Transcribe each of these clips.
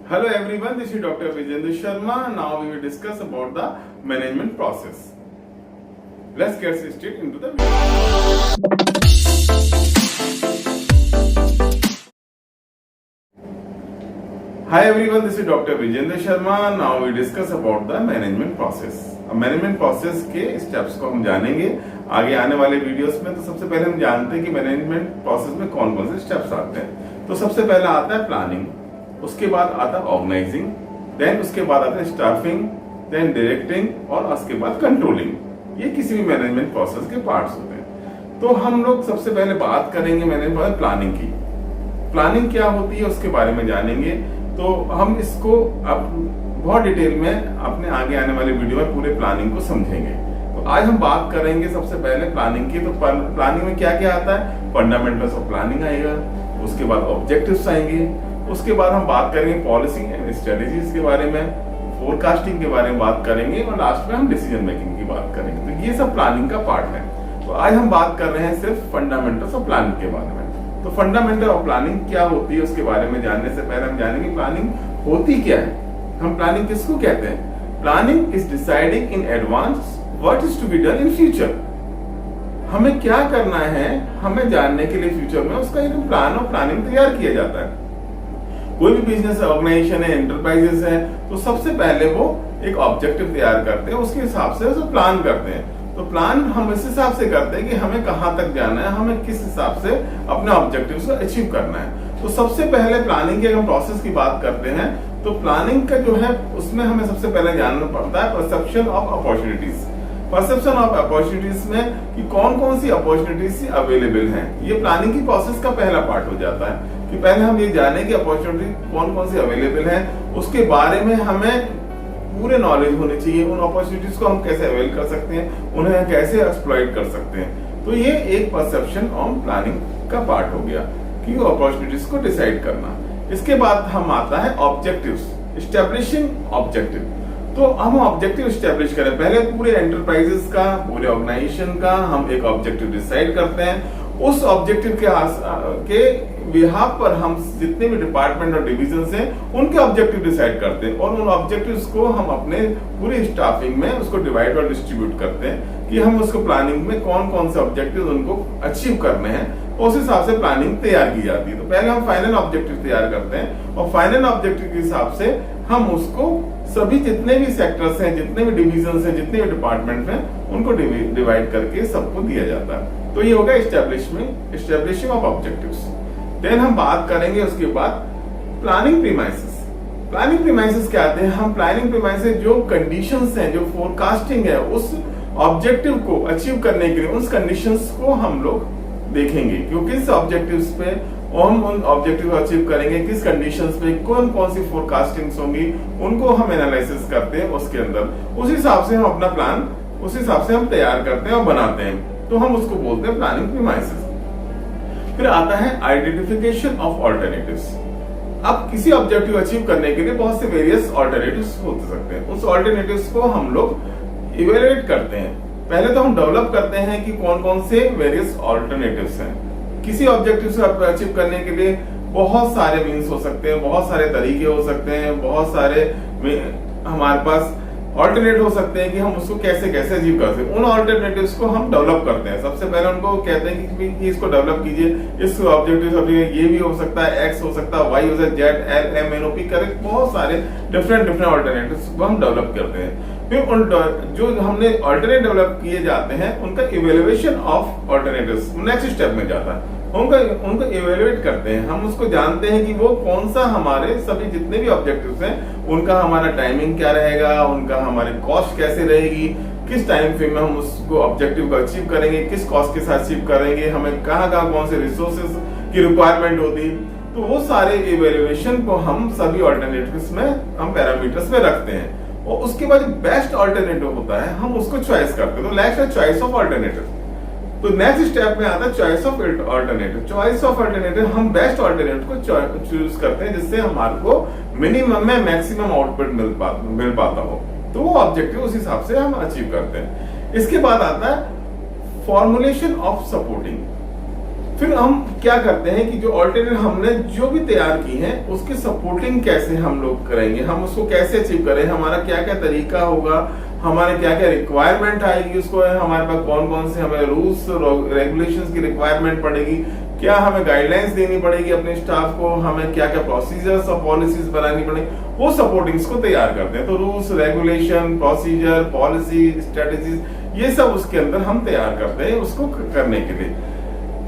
Hello everyone, this is Dr. Vijendra Sharma. Now we will discuss about the management process. Let's get straight into the video. Hi everyone, this is Dr. Vijendra Sharma. Now we discuss about the management process. अब management process के steps को हम जानेंगे आगे आने वाले videos में। तो सबसे पहले हम जानते हैं कि मैनेजमेंट प्रोसेस में कौन कौन से स्टेप्स आते हैं। तो सबसे पहला आता है प्लानिंग, उसके बाद आता है ऑर्गेनाइजिंग, देन उसके बाद आता है स्टाफिंग, देन डायरेक्टिंग और उसके बाद कंट्रोलिंग। ये किसी भी मैनेजमेंट प्रोसेस के पार्ट्स होते हैं। तो हम लोग सबसे पहले बात करेंगे मैनेजमेंट प्लानिंग की। प्लानिंग क्या होती है उसके बारे में जानेंगे। तो हम इसको अब बहुत डिटेल में अपने आगे आने वाले वीडियो में पूरे प्लानिंग को समझेंगे। तो आज हम बात करेंगे सबसे पहले प्लानिंग की। तो प्लानिंग में क्या क्या आता है, फंडामेंटल्स ऑफ प्लानिंग आएगा, उसके बाद ऑब्जेक्टिव्स आएंगे, उसके बाद हम बात करेंगे पॉलिसी एंड स्ट्रेटेजीज के बारे में, फोरकास्टिंग के बारे में बात करेंगे और लास्ट में हम डिसीजन मेकिंग की बात करेंगे। तो ये सब प्लानिंग का पार्ट है। तो आज हम बात कर रहे हैं सिर्फ फंडामेंटल्स ऑफ प्लानिंग के बारे में। तो फंडामेंटल ऑफ प्लानिंग क्या होती है उसके बारे में जानने से पहले हम जानेंगे प्लानिंग होती क्या है। हम प्लानिंग किसको कहते हैं? Planning is deciding in advance what is to be done in future. हमें क्या करना है हमें जानने के लिए फ्यूचर में उसका एक प्लान और प्लानिंग तैयार किया जाता है। कोई भी बिजनेस ऑर्गेनाइजेशन है, एंटरप्राइजेस है, तो सबसे पहले वो एक ऑब्जेक्टिव तैयार करते हैं, उसके हिसाब से उसे प्लान करते हैं। तो प्लान हम इस हिसाब से करते हैं कि हमें कहाँ तक जाना है, हमें किस हिसाब से अपने ऑब्जेक्टिव को अचीव करना है। तो सबसे पहले प्लानिंग के हम प्रोसेस की बात करते हैं तो प्लानिंग का जो है उसमें हमें सबसे पहले जानना पड़ता है perception of opportunities. Perception of opportunities में कि कौन कौन सी अपॉर्चुनिटीज अवेलेबल हैं, ये प्लानिंग की प्रोसेस का पहला पार्ट हो जाता है कि पहले हम ये जाने कि अपॉर्चुनिटी कौन कौन सी अवेलेबल है, उसके बारे में हमें पूरे नॉलेज होनी चाहिए। उन अपॉर्चुनिटीज को हम कैसे अवेल कर सकते हैं, उन्हें कैसे एक्सप्लॉइट कर सकते हैं। तो ये एक परसेप्शन ऑन प्लानिंग का पार्ट हो गया कि अपॉर्चुनिटीज को डिसाइड करना। इसके बाद हम आता है ऑब्जेक्टिव्स, एस्टेब्लिशिंग ऑब्जेक्टिव। तो हम ऑब्जेक्टिव एस्टेब्लिश करें, पहले पूरे एंटरप्राइजेस का, पूरे ऑर्गेनाइजेशन का हम एक ऑब्जेक्टिव डिसाइड करते हैं। उस ऑब्जेक्टिव के बिहाफ पर हम जितने भी डिपार्टमेंट और डिविजन हैं उनके ऑब्जेक्टिव डिसाइड करते हैं और उन ऑब्जेक्टिव्स को हम अपने पूरी स्टाफिंग में उसको डिवाइड और डिस्ट्रीब्यूट करते हैं कि हम उसको प्लानिंग में कौन कौन से ऑब्जेक्टिव उनको अचीव करने हैं, उस हिसाब से प्लानिंग तैयार की जाती है। तो पहले हम फाइनल ऑब्जेक्टिव तैयार करते हैं और फाइनल ऑब्जेक्टिव के हिसाब से हम उसको सभी जितने भी सेक्टर्स हैं, जितने भी डिविजन हैं, जितने भी डिपार्टमेंट हैं, उनको डिवाइड करके सबको दिया जाता है। तो ये होगा एस्टेब्लिशिंग ऑफ ऑब्जेक्टिव्स। देन हम बात करेंगे उसके बाद प्लानिंग प्रीमाइसेस। प्लानिंग प्रीमाइसेस क्या आते हैं? हम प्लानिंग प्रीमाइसेस जो कंडीशंस हैं, जो फोरकास्टिंग है, उस ऑब्जेक्टिव को अचीव करने के लिए उस कंडीशंस को हम लोग देखेंगे क्योंकि इस ऑब्जेक्टिव्स पे हम उन ऑब्जेक्टिव को अचीव करेंगे, किस कंडीशंस पे कौन कौन सी फोरकास्टिंग्स होंगी, उनको हम एनालिसिस करते हैं। उसके अंदर उस हिसाब से हम अपना प्लान उस हिसाब से हम तैयार करते हैं और बनाते हैं। तो हम उसको बोलते हैं प्लानिंग प्रीमाइसेस। फिर आता है आइडेंटिफिकेशन ऑफ ऑल्टरनेटिव्स। अब किसी ऑब्जेक्टिव अचीव करने के लिए बहुत से वेरियस ऑल्टरनेटिव्स हो सकते हैं। उस ऑल्टरनेटिव्स को हम लोग इवेलुएट करते हैं। पहले तो हम डेवलप करते हैं कि कौन कौन से वेरियस ऑल्टरनेटिव्स हैं। किसी ऑब्जेक्टिव से अचीव करने के लिए बहुत सारे मीन्स हो सकते हैं, बहुत सारे तरीके हो सकते हैं, बहुत सारे हमारे पास ऑल्टरनेट हो सकते हैं कि हम उसको कैसे कैसे अचीव कर सकते हैं। उन ऑल्टरनेटिव्स को हम डेवलप करते हैं। सबसे पहले उनको कहते हैं कि इसको डेवलप कीजिए, इस ऑब्जेक्टिव ये भी हो सकता है, एक्स हो सकता है, वाई हो सकता है, जेड, एल, एम, एन, ओ, पी करे बहुत सारे डिफरेंट ऑल्टरनेटिव्स को हम डेवलप करते हैं। फिर उन जो हमने ऑल्टरनेट डेवलप किए जाते हैं उनका evaluation of alternatives next step में जाता है। उनको इवेल्युएट करते हैं। हम उसको जानते हैं कि वो कौन सा हमारे सभी जितने भी ऑब्जेक्टिव्स हैं उनका हमारा टाइमिंग क्या रहेगा, उनका हमारी कॉस्ट कैसे रहेगी, किस टाइम फ्रेम में हम उसको ऑब्जेक्टिव को अचीव करेंगे, किस कॉस्ट के साथ अचीव करेंगे, हमें कहाँ कहाँ कौन से रिसोर्सेज की रिक्वायरमेंट होती। तो वो सारे इवेल्युएशन को हम सभी ऑल्टरनेटिव्स में हम पैरामीटर्स में रखते हैं और उसके बाद बेस्ट ऑल्टरनेटिव होता है हम उसको चॉइस करते हैं। तो नेक्स्ट है चॉइस ऑफ ऑल्टरनेटिव। तो नेक्स्ट स्टेप में आता है choice of alternative. Choice of alternative हम बेस्ट ऑल्टरनेटिव को चूज करते हैं जिससे हमारे को मिनिमम में मैक्सिमम आउटपुट मिल पाता हो। तो वो ऑब्जेक्टिव उस हिसाब से हम अचीव करते हैं। इसके बाद आता है फॉर्मुलेशन ऑफ सपोर्टिंग। फिर हम क्या करते हैं कि जो ऑल्टरनेटिव हमने जो भी तैयार की है उसकी सपोर्टिंग कैसे हम लोग करेंगे, हम उसको कैसे अचीव करें, हमारा क्या क्या तरीका होगा, हमारे क्या क्या रिक्वायरमेंट आएगी, उसको हमारे पास कौन कौन से हमें रूल्स रेगुलेशंस की रिक्वायरमेंट पड़ेगी, क्या हमें गाइडलाइंस देनी पड़ेगी अपने स्टाफ को, हमें क्या क्या प्रोसीजर्स और पॉलिसीज बनानी पड़ेगी, वो सपोर्टिंग्स को तैयार करते हैं। तो rules regulation procedure policy strategies ये सब उसके अंदर हम तैयार करते हैं उसको करने के लिए।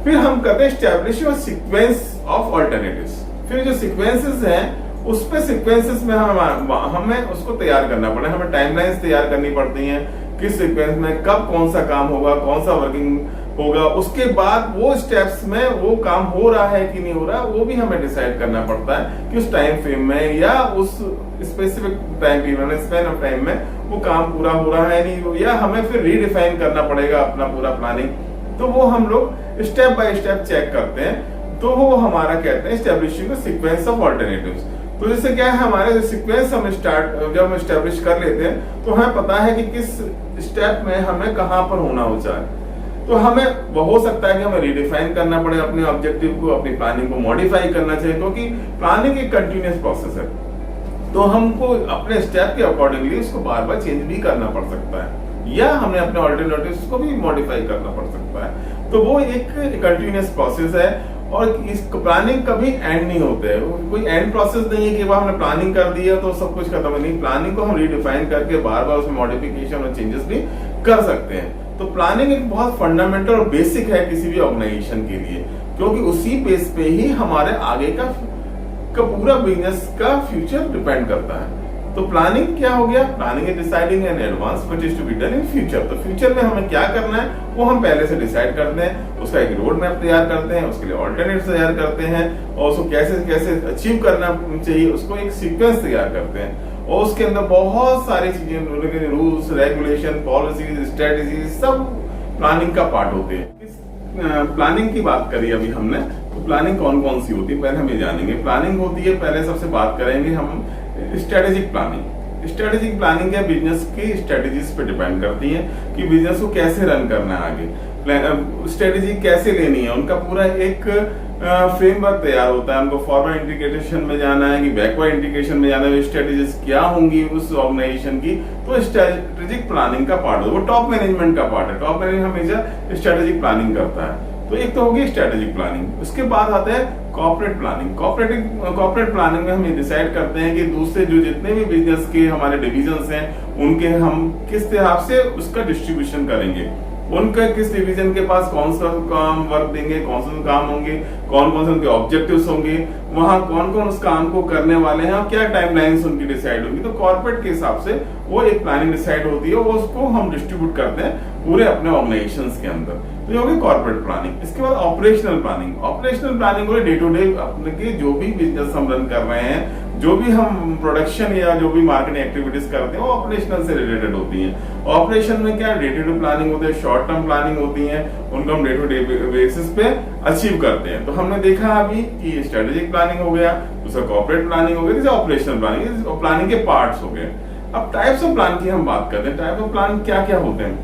फिर हम करते हैं एस्टैब्लिश सीक्वेंस ऑफ ऑल्टरनेटिव्स। फिर जो सीक्वेंसेस हैं उस पे सीक्वेंसेस में हमें उसको तैयार करना पड़े, हमें टाइमलाइंस तैयार करनी पड़ती हैं, किस सीक्वेंस में कब कौन सा काम होगा, कौन सा वर्किंग होगा, उसके बाद वो स्टेप्स में वो काम हो रहा है कि नहीं हो रहा वो भी हमें डिसाइड करना पड़ता है कि उस टाइम फ्रेम में या उस specific time period span of time में वो काम पूरा हो रहा है नहीं, या हमें फिर रीडिफाइन करना पड़ेगा अपना पूरा प्लानिंग। तो वो हम लोग स्टेप बाय स्टेप चेक करते हैं, तो वो हमारा कहते हैं एस्टेब्लिशिंग सीक्वेंस ऑफ ऑल्टरनेटिव्स। तो जैसे क्या है हमारे सीक्वेंस हम जब हम एस्टेब्लिश कर लेते हैं तो हमें पता है कि किस स्टेप में हमें कहां पर होना हो चाहे। तो हमें वो हो सकता है कि हमें रिडिफाइन करना पड़े अपने ऑब्जेक्टिव को, अपनी प्लानिंग को मॉडिफाई करना चाहिए, क्योंकि प्लानिंग एक कंटिन्यूअस प्रोसेस है, तो हमको अपने स्टेप के अकॉर्डिंगली उसको बार बार चेंज भी करना पड़ सकता है, या हमें अपने ऑल्टरनेटिव्स को भी मॉडिफाई करना पड़ सकता है। तो वो एक कंटिन्यूअस प्रोसेस है और इस प्लानिंग कभी एंड नहीं होते है, कोई एंड प्रोसेस नहीं है कि वह हमने प्लानिंग कर दिया तो सब कुछ खत्म है, नहीं, प्लानिंग को हम रिडिफाइन करके बार बार उसमें मॉडिफिकेशन और चेंजेस भी कर सकते हैं। तो प्लानिंग एक बहुत फंडामेंटल और बेसिक है किसी भी ऑर्गेनाइजेशन के लिए, क्योंकि उसी बेस पे ही हमारे आगे का पूरा बिजनेस का फ्यूचर डिपेंड करता है। तो प्लानिंग क्या हो गया, planning is deciding in advance what is to be done in future. तो फ्यूचर में हमें क्या करना है वो हम पहले से डिसाइड करते हैं, उसका एक रोड मैप तैयार करते हैं, उसके लिए ऑल्टरनेटिव तैयार करते हैं, और उसको कैसे कैसे अचीव करना चाहिए उसको एक सीक्वेंस तैयार करते हैं, और उसके अंदर बहुत सारी चीजें रूल्स रेगुलेशन पॉलिसीज स्ट्रेटेजीज सब प्लानिंग का पार्ट होते हैं। प्लानिंग की बात करी अभी हमने, तो प्लानिंग कौन कौन सी होती है पहले हम ये जानेंगे। प्लानिंग होती है, पहले सबसे बात करेंगे हम स्ट्रेटेजिक प्लानिंग। स्ट्रेटेजिक प्लानिंग है बिजनेस की स्ट्रेटेजीज पे डिपेंड करती है कि बिजनेस को कैसे रन करना है, आगे स्ट्रेटेजी कैसे लेनी है, उनका पूरा एक फ्रेमवर्क तैयार होता है। उनको फॉरवर्ड इंटीग्रेशन में जाना है कि बैकवर्ड इंटीग्रेशन में जाना है, स्ट्रेटेजीज क्या होंगी उस ऑर्गेनाइजेशन की, तो स्ट्रेटेजिक प्लानिंग का पार्ट है, वो टॉप मैनेजमेंट का पार्ट है। टॉप मैनेजमेंट हमेशा स्ट्रेटेजिक प्लानिंग करता है। तो एक तो होगी स्ट्रेटेजिक प्लानिंग, उसके बाद आता है कॉर्पोरेट प्लानिंग। कॉर्पोरेट प्लानिंग में हम ये डिसाइड करते हैं कि दूसरे जो जितने भी बिजनेस के हमारे डिविजन्स हैं उनके हम किस हिसाब से उसका डिस्ट्रीब्यूशन करेंगे, उनका किस डिवीजन के पास कौन सा काम वर्क देंगे, कौन से काम होंगे, कौन कौन से उनके ऑब्जेक्टिव्स होंगे, वहां कौन कौन उस काम को करने वाले हैं और क्या टाइमलाइंस उनकी डिसाइड होगी। तो कॉर्पोरेट के हिसाब से वो एक प्लानिंग डिसाइड होती है, वो उसको हम डिस्ट्रीब्यूट करते हैं पूरे अपने ऑर्गेनाइजेशंस के अंदर। तो ये होगी कॉर्पोरेट प्लानिंग। इसके बाद operational planning. Operational planning day to day अपने के जो भी बिजनेस हम रन कर रहे हैं, जो भी हम प्रोडक्शन या जो भी मार्केटिंग एक्टिविटीज करते हैं वो ऑपरेशनल से रिलेटेड होती हैं। ऑपरेशन में क्या डे टू डे प्लानिंग होती है, शॉर्ट टर्म प्लानिंग होती है, उनको हम डे टू डे बेसिस पे अचीव करते हैं। तो हमने देखा अभी कि स्ट्रेटेजिक प्लानिंग हो गया, दूसरा कॉर्पोरेट प्लानिंग हो गया, जैसे ऑपरेशनल प्लानिंग, प्लानिंग के पार्ट्स हो गए। अब टाइप्स ऑफ प्लान की हम बात करते हैं। टाइप ऑफ प्लान क्या क्या होते हैं,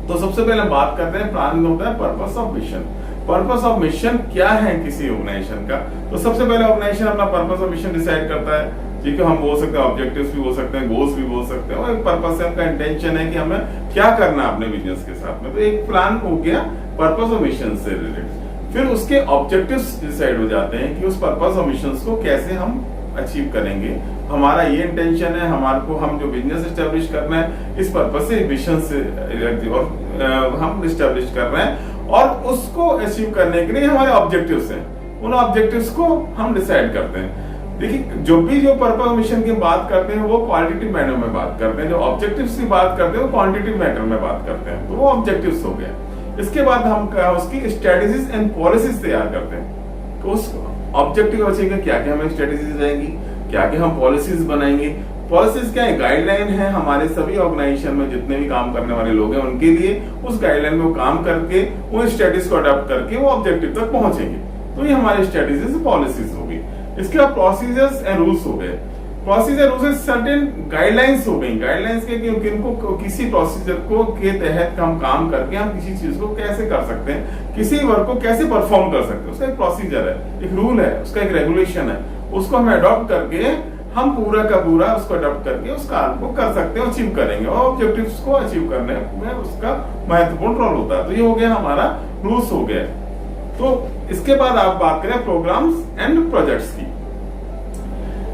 तो सबसे पहले बात करते हैं प्लान होता है purpose of mission. Purpose of mission क्या है किसी ऑर्गेनाइजेशन का, तो सबसे पहले ऑर्गेनाइजेशन अपना पर्पस ऑफ मिशन डिसाइड करता है। ठीक है, हम बोल सकते हैं ऑब्जेक्टिव्स भी बोल सकते हैं, गोल्स भी बोल सकते हैं, और एक पर्पस है, उनका इंटेंशन है कि हमें क्या करना है अपने बिजनेस के साथ में। तो एक प्लान हो गया पर्पस और मिशन से रिलेटेड। फिर उसके ऑब्जेक्टिव्स डिसाइड हो जाते हैं कि उस पर्पस और मिशन को कैसे हम अचीव करेंगे, हमारा ये इंटेंशन है, हमारे को हम जो बिजनेस एस्टेब्लिश करना है इस पर्पस से मिशन से और हम एस्टेब्लिश कर रहे हैं, और उसको अचीव करने के लिए हमारे ऑब्जेक्टिव्स हैं, उन ऑब्जेक्टिव्स को हम डिसाइड करते हैं। देखिए, जो पर्पस मिशन की बात करते हैं वो क्वालिटेटिव मैटर में बात करते हैं, जो ऑब्जेक्टिव्स की बात करते हैं वो क्वांटिटेटिव मैटर में बात करते हैं। तो वो ऑब्जेक्टिव्स हो गए। इसके बाद हम उसकी स्ट्रेटेजीज एंड पॉलिसीज तैयार करते हैं। तो उस ऑब्जेक्टिव अचीव क्या क्या हमें स्ट्रेटेजीज रहेंगी, क्या क्या हम पॉलिसीज बनाएंगे। पॉलिसीज क्या है, गाइडलाइन है हमारे सभी ऑर्गेनाइजेशन में जितने भी काम करने वाले लोग हैं उनके लिए, उस गाइडलाइन में काम करके वो स्ट्रेटेजी को अडॉप्ट करके वो ऑब्जेक्टिव तक पहुंचेंगे। तो ये हमारी स्ट्रेटेजीज पॉलिसीज होगी। इसके बाद प्रोसीजर्स एंड रूल्स हो गए। प्रोसीजर रूल्स सर्टेन गाइडलाइंस हो गई। गाइडलाइंस के कि किनको किसी प्रोसीजर को के तहत हम काम करके हम किसी चीज को कैसे कर सकते हैं, किसी वर्क को कैसे परफॉर्म कर सकते हैं, उसका एक प्रोसीजर है, एक रूल है, उसका एक रेगुलेशन है। उसको हम अडॉप्ट करके हम पूरा का पूरा उसको अडॉप्ट करके उस काम को कर सकते हैं, अचीव करेंगे और ऑब्जेक्टिव्स को अचीव करने में उसका महत्वपूर्ण रोल होता है। तो ये हो गया हमारा रूल्स हो गया। तो इसके बाद आप बात करें प्रोग्राम्स एंड प्रोजेक्ट्स की।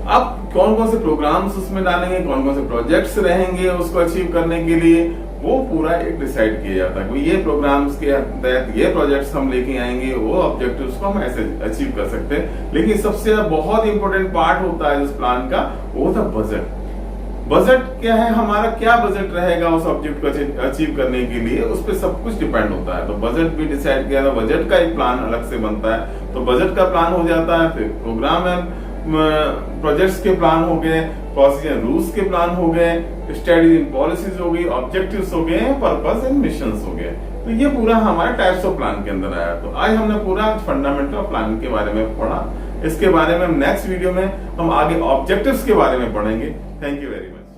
अब कौन कौन से प्रोग्राम्स उसमें डालेंगे, कौन कौन से प्रोजेक्ट्स रहेंगे उसको अचीव करने के लिए, वो पूरा एक डिसाइड किया जाता है। ये प्रोग्राम्स के तहत ये प्रोजेक्ट्स हम लेके आएंगे, वो ऑब्जेक्टिव्स को हम ऐसे अचीव कर सकते हैं। लेकिन सबसे बहुत इंपॉर्टेंट पार्ट होता है इस प्लान का, वो होता है बजट। बजट क्या है, हमारा क्या बजट रहेगा उस ऑब्जेक्ट को अचीव करने के लिए, उस पर सब कुछ डिपेंड होता है। तो बजट भी डिसाइड किया, बजट का एक प्लान अलग से बनता है। तो बजट का प्लान हो जाता है, फिर प्रोग्राम एंड प्रोजेक्ट्स के प्लान हो गए, प्रोसीजर रूल्स के प्लान हो गए, स्ट्रेटजी एंड पॉलिसीज हो गई, ऑब्जेक्टिव्स हो गए, पर्पस एंड मिशंस हो गए। तो ये पूरा हमारे टाइप्स ऑफ प्लान के अंदर आया। तो आज हमने पूरा फंडामेंटल ऑफ प्लान के बारे में पढ़ा। इसके बारे में नेक्स्ट वीडियो में हम आगे ऑब्जेक्टिव्स के बारे में पढ़ेंगे। Thank you very much.